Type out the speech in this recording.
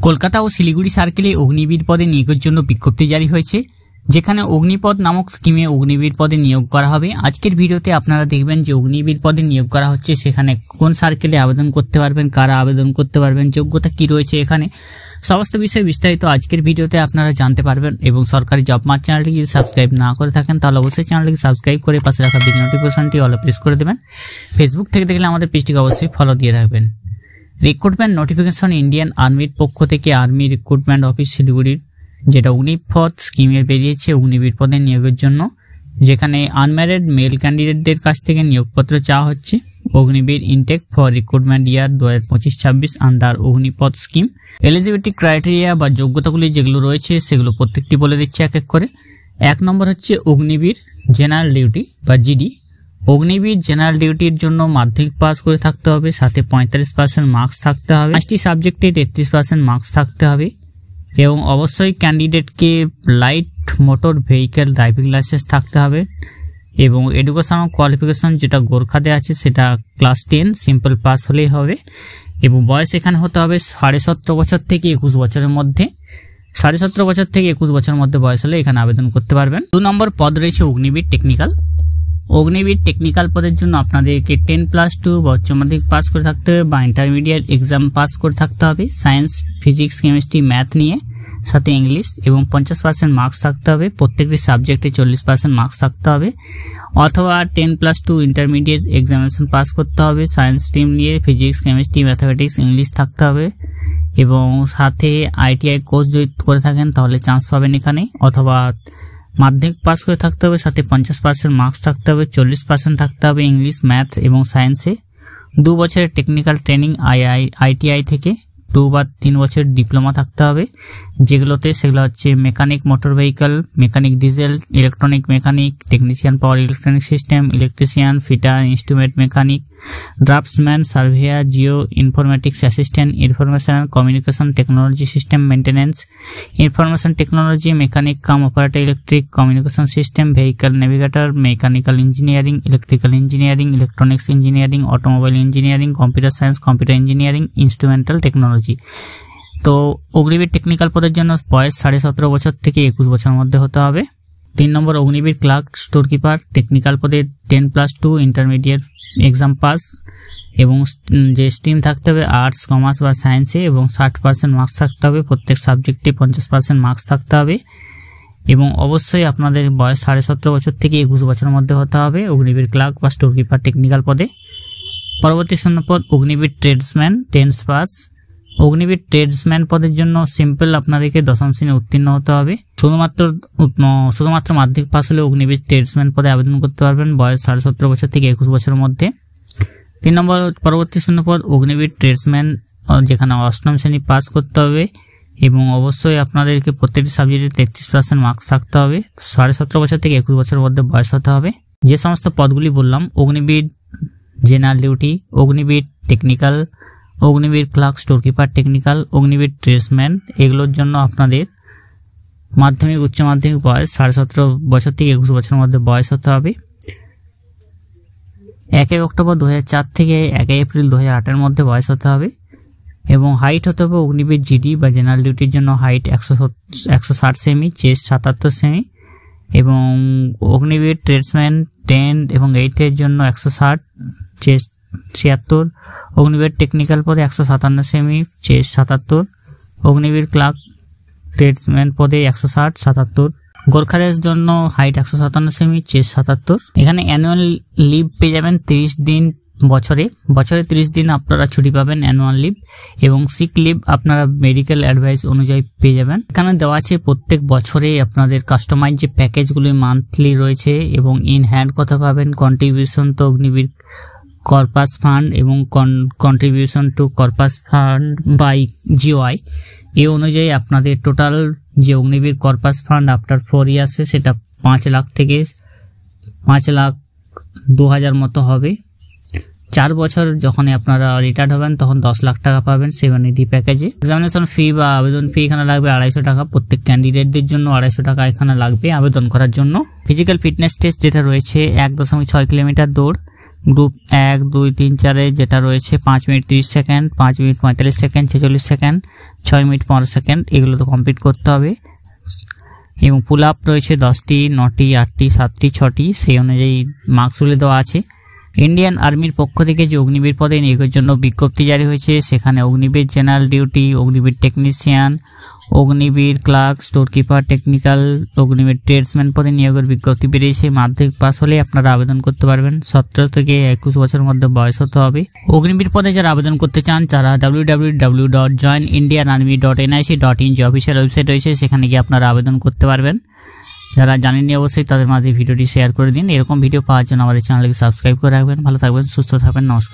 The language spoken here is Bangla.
কলকাতা ও শিলিগুড়ি সার্কেলে অগ্নিবীর পদে নিয়োগের জন্য বিজ্ঞপ্তি জারি হয়েছে, যেখানে অগ্নিপদ নামক স্কিমে অগ্নিবীর পদে নিয়োগ করা হবে। আজকের ভিডিওতে আপনারা দেখবেন যে অগ্নিবীর পদে নিয়োগ করা হচ্ছে, সেখানে কোন সার্কেলে আবেদন করতে পারবেন, কারা আবেদন করতে পারবেন, যোগ্যতা কি রয়েছে, এখানে সমস্ত বিষয়ে বিস্তারিত আজকের ভিডিওতে আপনারা জানতে পারবেন। এবং সরকারি জব মার্ট চ্যানেলটি যদি সাবস্ক্রাইব না করে থাকেন তাহলে অবশ্যই চ্যানেলটিকে সাবস্ক্রাইব করে পাশে রাখা বেল নোটিফিকেশনটি অলে প্রেস করে দেবেন। ফেসবুক থেকে দেখলে আমাদের পেজটিকে অবশ্যই ফলো দিয়ে রাখবেন। রিক্রুটমেন্ট নোটিফিকেশন ইন্ডিয়ান আর্মির পক্ষ থেকে আর্মি রিক্রুটমেন্ট অফিস শিলিগুড়ির যেটা অগ্নিপথ স্কিমের বেরিয়েছে অগ্নিবীর পদে নিয়োগের জন্য, যেখানে আনম্যারিড মেল ক্যান্ডিডেটদের কাছ থেকে নিয়োগপত্র চাওয়া হচ্ছে। Agniveer intake for recruitment year 2025-26 under Agnipath scheme. Eligibility criteria বা যোগ্যতাগুলি যেগুলো রয়েছে সেগুলো প্রত্যেকটি বলে দিচ্ছে এক এক করে। 1 নম্বর হচ্ছে অগ্নিবীর জেনারেল ডিউটি বা জিডি। অগ্নিবীর জেনারেল ডিউটির জন্য মাধ্যমিক পাস করে থাকতে হবে, সাথে 45% মার্কস থাকতে হবে, 5টি সাবজেক্টে 33% মার্কস থাকতে হবে এবং অবশ্যই ক্যান্ডিডেটকে light motor vehicle driving licence থাকতে হবে এবং এডুকেশনাল কোয়ালিফিকেশন যেটা গোর্খাতে আছে সেটা ক্লাস 10 সিম্পল পাস হলেই হবে এবং বয়স এখানে হতে হবে 17.5 বছর থেকে 21 বছরের মধ্যে। 17.5 বছর থেকে 21 বছরের মধ্যে বয়স হলে এখানে আবেদন করতে পারবেন। 2 নম্বর পদ রয়েছে অগ্নিবীর টেকনিক্যাল। অগ্নিবীর টেকনিক্যাল পদের জন্য আপনাদেরকে 10+2 বা উচ্চ মাধ্যমিক পাস করে থাকতে হবে বা ইন্টারমিডিয়েট এক্সাম পাস করে থাকতে হবে সায়েন্স, ফিজিক্স, কেমিস্ট্রি, ম্যাথ নিয়ে, সাথে ইংলিশ এবং 50% মার্কস থাকতে হবে। প্রত্যেকটি সাবজেক্টে 40% মার্কস থাকতে হবে, অথবা 10+2 ইন্টারমিডিয়েট এক্সামিনেশন পাস করতে হবে সায়েন্স স্ট্রিম নিয়ে, ফিজিক্স, কেমিস্ট্রি, ম্যাথামেটিক্স, ইংলিশ থাকতে হবে এবং সাথে ITI কোর্স যদি করে থাকেন তাহলে চান্স পাবেন এখানে, অথবা মাধ্যমিক পাস করে থাকতে হবে, সাথে 50% মার্কস থাকতে হবে, 40% থাকতে হবে ইংলিশ, ম্যাথ এবং সায়েন্সে। 2 বছরের টেকনিক্যাল ট্রেনিং ITI থেকে 2 বা 3 বছর ডিপ্লোমা থাকতে হবে, সেগুলো হচ্ছে mechanic motor vehicle, mechanic diesel, electronic mechanic, technician power electronic system, electrician, fitter, instrument mechanic, draughtsman, surveyor, geo informatics assistant, information and communication technology system maintenance, information technology, mechanic cum operator electric communication system, vehicle navigator, mechanical engineering, electrical engineering, electronics engineering, automobile engineering, computer science, computer engineering, instrumental technology. তো অগ্নিবীর টেকনিক্যাল পদের জন্য বয়স 17.5 বছর থেকে 21 বছরের মধ্যে হতে হবে। 3 নম্বর Agniveer clerk store keeper technical পদে 10+2 ইন্টারমিডিয়েট এক্সাম পাস এবং যে স্ট্রিম থাকতে হবে আর্টস, কমার্স বা সায়েন্সে এবং 60% মার্কস থাকতে হবে, প্রত্যেক সাবজেক্টে 50% মার্কস থাকতে হবে এবং অবশ্যই আপনাদের বয়স 17.5 বছর থেকে 21 বছরের মধ্যে হতে হবে অগ্নিবীর ক্লার্ক বা স্টোর কিপার টেকনিক্যাল পদে। পরবর্তী শূন্যপদ Agniveer tradesman 10 pass. Agniveer tradesman পদের জন্য সিম্পল আপনাদেরকে 10ম শ্রেণী উত্তীর্ণ হতে হবে, শুধুমাত্র মাধ্যমিক পাস হলে অগ্নিবীর ট্রেডসম্যান পদে আবেদন করতে পারবেন, বয়স 17.5 বছর থেকে 21 বছরের মধ্যে। 3 নম্বর পরবর্তী শূন্যপদ অগ্নিবীর ট্রেডসম্যান, যেখানে 8ম শ্রেণী পাস করতে হবে এবং অবশ্যই আপনাদেরকে প্রত্যেকটি সাবজেক্টে 33% মার্কস থাকতে হবে, 17.5 বছর থেকে 21 বছরের মধ্যে বয়স হতে হবে। যে সমস্ত পদগুলি বললাম Agniveer general duty, Agniveer technical, Agniveer clerk store keeper technical, Agniveer tradesman, এগুলোর জন্য আপনাদের মাধ্যমিক উচ্চ মাধ্যমিক বয়স 17.5 বছর থেকে 21 বছরের মধ্যে বয়স হতে হবে। 1 অক্টোবর 2004 থেকে 1 এপ্রিল 2008 মধ্যে বয়স হতে হবে এবং হাইট হতে হবে অগ্নিবীর জিডি বা জেনারেল ডিউটির জন্য হাইট 160 সেমি, চেস্ট 77 সেমি এবং অগ্নিবীর ট্রেডসম্যান 10 এবং 8 এর জন্য 160, চেস্ট 76, অগ্নিবীর টেকনিক্যাল পদে 157 সেমি, চেস্ট 77, অগ্নিবীর ক্লার্ক ট্রেডসম্যান পদে 160, 77, গোর্খাদের জন্য হাইট 157 সেমি, চেস্ট 77। এখানে অ্যানুয়াল লিভ পেয়ে যাবেন 30 দিন, বছরে 30 দিন আপনারা ছুটি পাবেন অ্যানুয়াল লিভ এবং সিক লিভ আপনারা মেডিকেল অ্যাডভাইস অনুযায়ী পেয়ে যাবেন। এখানে দেওয়া আছে প্রত্যেক বছরে আপনাদের কাস্টমাইজ যে প্যাকেজগুলি মান্থলি রয়েছে এবং ইন হ্যান্ড কথা পাবেন, কন্ট্রিবিউশন তো অগ্নিবীর কর্পাস ফান্ড এবং contribution to corpus fund by GOI, এই অনুযায়ী আপনাদের টোটাল যে অগ্নিবীর কর্পাস ফান্ড আফটার 4 ইয়ার্সে সেটা 5 লাখ থেকে 5,02,000 মতো হবে। 4 বছর যখন আপনারা রিটায়ার্ড হবেন তখন 10 লাখ টাকা পাবেন সেবানিধি প্যাকেজে। এক্সামিনেশন ফি বা আবেদন ফি এখানে লাগবে 250 টাকা, প্রত্যেক ক্যান্ডিডেটদের জন্য 250 টাকা এখানে লাগবে আবেদন করার জন্য। ফিজিক্যাল ফিটনেস টেস্ট যেটা রয়েছে 1.6 কিলোমিটার দৌড়, গ্রুপ 1, 2, 3, 4 যেটা রয়েছে 5 minute 30 second, 5 minute 45 second, 46 second, 6 minute 15 second, এগুলো তো কমপ্লিট করতে হবে। এবং পুল আপ রয়েছে 10টি, 9টি, 8টি, 7টি, 6টি, সেই অনুযায়ী মার্কসগুলি দেওয়া আছে। ইন্ডিয়ান আর্মির পক্ষ থেকে যে অগ্নিবীর পদে নিয়োগের জন্য বিজ্ঞপ্তি জারি হয়েছে, সেখানে Agniveer general duty, Agniveer technician, Agniveer clerk, store keeper, technical, Agniveer tradesman পদে নিয়োগের বিজ্ঞপ্তি বেরিয়েছে। মাধ্যমিক পাস হলে আপনারা আবেদন করতে পারবেন। 17 থেকে 21 বছরের মধ্যে বয়স হতে হবে। অগ্নিবীর পদে যারা আবেদন করতে চান তারা www.joinindianarmy.nic.in যে অফিসিয়াল ওয়েবসাইট রয়েছে সেখানে গিয়ে আপনারা আবেদন করতে পারবেন। যারা জানেননি অবশ্যই তাদের মাঝে ভিডিওটি শেয়ার করে দিন। এরকম ভিডিও পাওয়ার জন্য আমাদের চ্যানেলকে সাবস্ক্রাইব করে রাখবেন। ভালো থাকবেন, সুস্থ থাকবেন, নমস্কার।